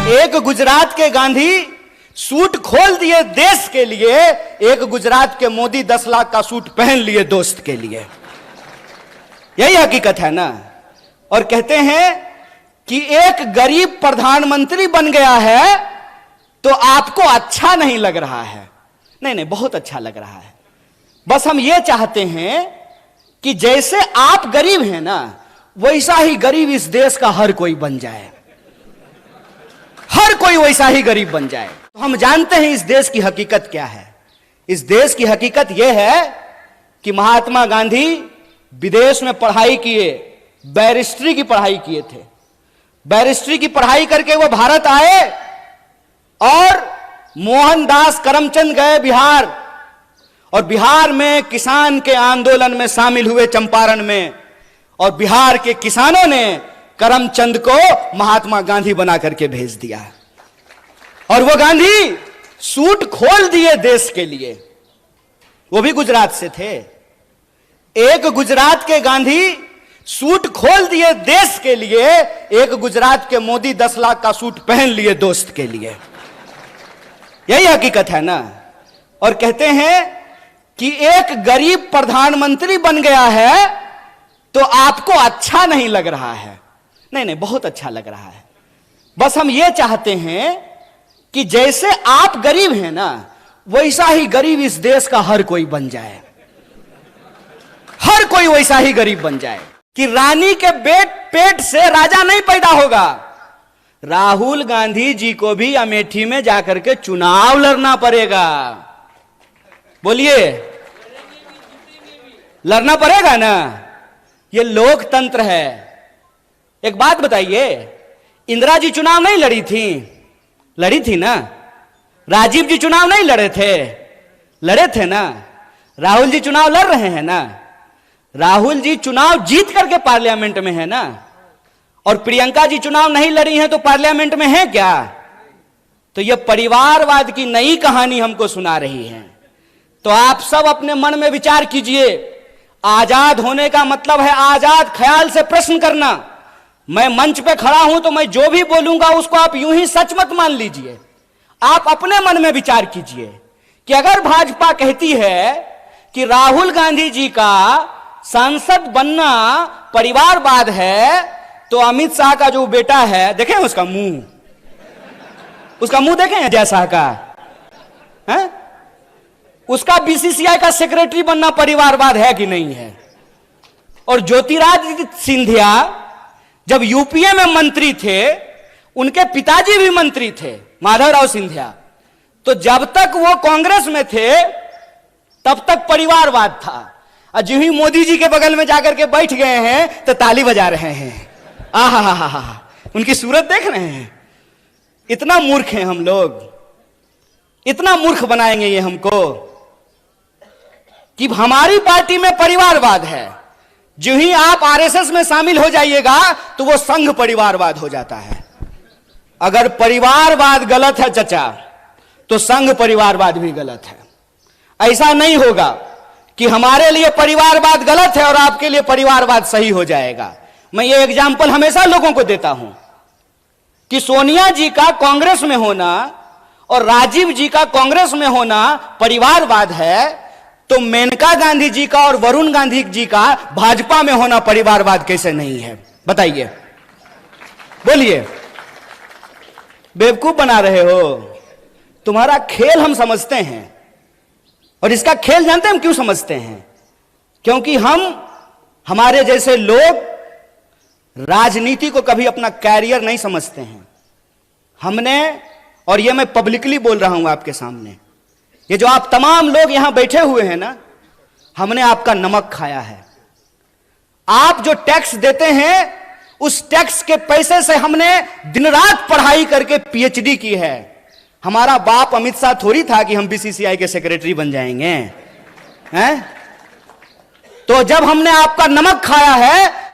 एक गुजरात के गांधी सूट खोल दिए देश के लिए, एक गुजरात के मोदी 10 लाख का सूट पहन लिए दोस्त के लिए। यही हकीकत है ना। और कहते हैं कि एक गरीब प्रधानमंत्री बन गया है तो आपको अच्छा नहीं लग रहा है। नहीं नहीं, बहुत अच्छा लग रहा है। बस हम ये चाहते हैं कि जैसे आप गरीब हैं ना, वैसा ही गरीब इस देश का हर कोई बन जाए, हर कोई वैसा ही गरीब बन जाए। तो हम जानते हैं इस देश की हकीकत क्या है। इस देश की हकीकत यह है कि महात्मा गांधी विदेश में पढ़ाई किए, बैरिस्ट्री की पढ़ाई किए थे। बैरिस्ट्री की पढ़ाई करके वो भारत आए और मोहनदास करमचंद गए बिहार, और बिहार में किसान के आंदोलन में शामिल हुए चंपारण में, और बिहार के किसानों ने करमचंद को महात्मा गांधी बना करके भेज दिया। और वो गांधी सूट खोल दिए देश के लिए, वो भी गुजरात से थे। एक गुजरात के गांधी सूट खोल दिए देश के लिए, एक गुजरात के मोदी 10 लाख का सूट पहन लिए दोस्त के लिए। यही हकीकत है ना। और कहते हैं कि एक गरीब प्रधानमंत्री बन गया है तो आपको अच्छा नहीं लग रहा है। नहीं नहीं, बहुत अच्छा लग रहा है। बस हम ये चाहते हैं कि जैसे आप गरीब हैं ना, वैसा ही गरीब इस देश का हर कोई बन जाए, हर कोई वैसा ही गरीब बन जाए। कि रानी के पेट से राजा नहीं पैदा होगा। राहुल गांधी जी को भी अमेठी में जाकर के चुनाव लड़ना पड़ेगा। बोलिए, लड़ना पड़ेगा ना। ये लोकतंत्र है। एक बात बताइए, इंदिरा जी चुनाव नहीं लड़ी थी? लड़ी थी ना। राजीव जी चुनाव नहीं लड़े थे? लड़े थे ना। राहुल जी चुनाव लड़ रहे हैं ना। राहुल जी चुनाव जीत करके पार्लियामेंट में है ना। और प्रियंका जी चुनाव नहीं लड़ी हैं तो पार्लियामेंट में है क्या? तो यह परिवारवाद की नई कहानी हमको सुना रही है। तो आप सब अपने मन में विचार कीजिए। आजाद होने का मतलब है आजाद ख्याल से प्रश्न करना। मैं मंच पे खड़ा हूं तो मैं जो भी बोलूंगा उसको आप यूं ही सच मत मान लीजिए। आप अपने मन में विचार कीजिए कि अगर भाजपा कहती है कि राहुल गांधी जी का सांसद बनना परिवारवाद है, तो अमित शाह का जो बेटा है, देखें उसका मुंह देखें अजय शाह का है? उसका बीसीसीआई का सेक्रेटरी बनना परिवारवाद है कि नहीं है? और ज्योतिरादित्य सिंधिया जब यूपीए में मंत्री थे, उनके पिताजी भी मंत्री थे, माधवराव सिंधिया। तो जब तक वो कांग्रेस में थे तब तक परिवारवाद था। और जो ही मोदी जी के बगल में जाकर के बैठ गए हैं तो ताली बजा रहे हैं। आहा, उनकी सूरत देख रहे हैं। इतना मूर्ख हैं हम लोग, इतना मूर्ख बनाएंगे ये हमको कि हमारी पार्टी में परिवारवाद है। जो ही आप आरएसएस में शामिल हो जाइएगा तो वो संघ परिवारवाद हो जाता है। अगर परिवारवाद गलत है चचा, तो संघ परिवारवाद भी गलत है। ऐसा नहीं होगा कि हमारे लिए परिवारवाद गलत है और आपके लिए परिवारवाद सही हो जाएगा। मैं ये एग्जाम्पल हमेशा लोगों को देता हूं कि सोनिया जी का कांग्रेस में होना और राजीव जी का कांग्रेस में होना परिवारवाद है, तो मेनका गांधी जी का और वरुण गांधी जी का भाजपा में होना परिवारवाद कैसे नहीं है? बताइए, बोलिए। बेवकूफ बना रहे हो। तुम्हारा खेल हम समझते हैं, और इसका खेल जानते हैं हम क्यों समझते हैं? क्योंकि हमारे जैसे लोग राजनीति को कभी अपना कैरियर नहीं समझते हैं। हमने, और ये मैं पब्लिकली बोल रहा हूं आपके सामने, ये जो आप तमाम लोग यहां बैठे हुए हैं ना, हमने आपका नमक खाया है। आप जो टैक्स देते हैं, उस टैक्स के पैसे से हमने दिन रात पढ़ाई करके पीएचडी की है। हमारा बाप अमित शाह थोड़ी था कि हम बीसीसीआई के सेक्रेटरी बन जाएंगे हैं? तो जब हमने आपका नमक खाया है